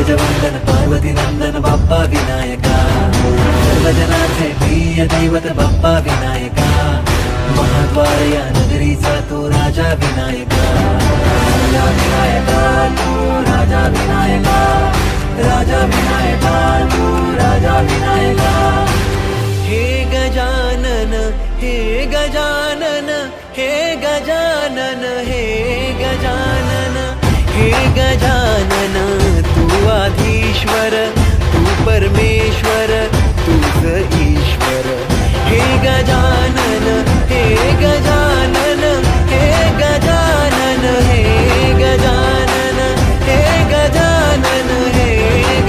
गजवंदन पार्वती नंदन बाप्पा विनायका, सर्वजनाचे प्रिय दैवत बाप्पा विनायका, महाद्वार या नगरीचा तो राजा विनायका, राजा विनायका तू राजा विनायका, राजा विनायका तू राजा विनायका। हे गजानन हे गजानन हे गजानन हे गजानन हे गजानन, तू आधीश्वर तू परमेश्वर तूच ईश्वर। हे गजानन हे गजानन हे गजानन हे गजानन हे गजानन हे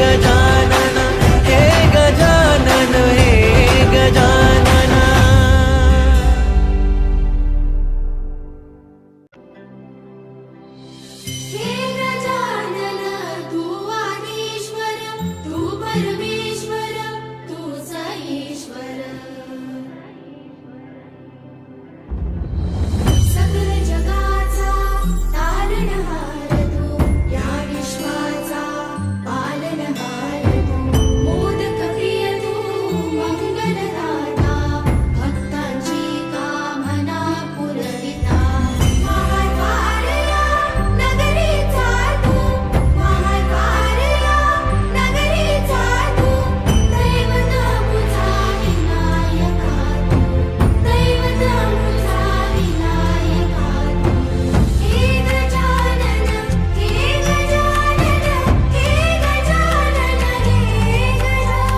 गजानन हे गजानन हे गजानन। हे गजानन तू आदिश्वर तू परमेश्वर तूच ईश्वर। सकल जगाचा तारणहार तू, या विश्वाचा पालनहार तू, मोदक प्रिय तू मंगलदाता, भक्तांची कामना पुरविता। महाद्वार या नगरीचा तू, महाद्वार या नगरीचा तू, दैवत मुझा विनायका तू, दैवत मुझा विनायका तू। हे गजानन हे गजानन हे गजानन हे गजानन।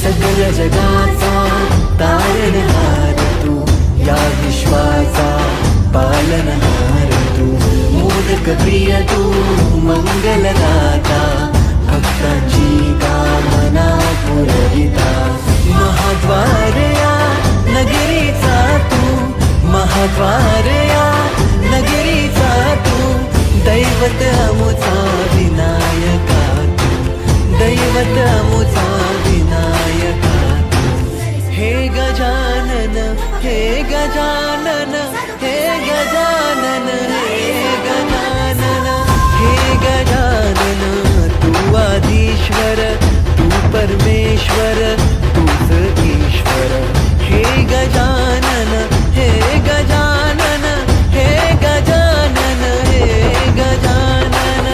सगळ्या जगाचा तारणहार तू, या विश्वाचा पालनहार तू, मोदक प्रिय तू मंगलदाता, भक्तांची कामना पुरविता। महाद्वार या नगरीचा तू, महाद्वार या नगरीचा तू, दैवत अमुचा विनायका तू, दैवत अमुचा विनायका तू। हे गजानन हे गजानन हे गजानन हे गजानन हे गजानन, तू आधीश्वर तू परमेश्वर तूच ईश्वर। हे गजानन हे गजानन हे गजानन हे गजानन।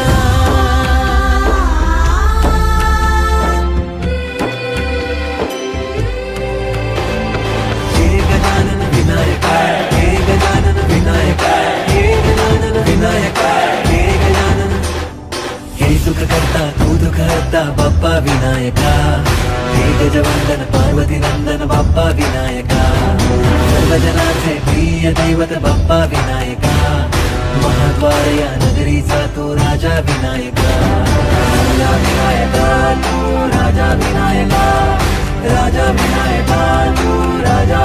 हे गजानन विनायका हे गजानन विनायका हे गजानन विनायका हे गजानन। हे सुख करता तू दुःख हरता बाप्पा विनायका, हे गजवंदन पार्वती नंदन बाप्पा विनायका, सर्वजनाचे प्रिय दैवत बाप्पा विनायका, महाद्वार या नगरीचा तो राजा विनायका, राजा विनायका तू राजा विनायका, राजा विनायका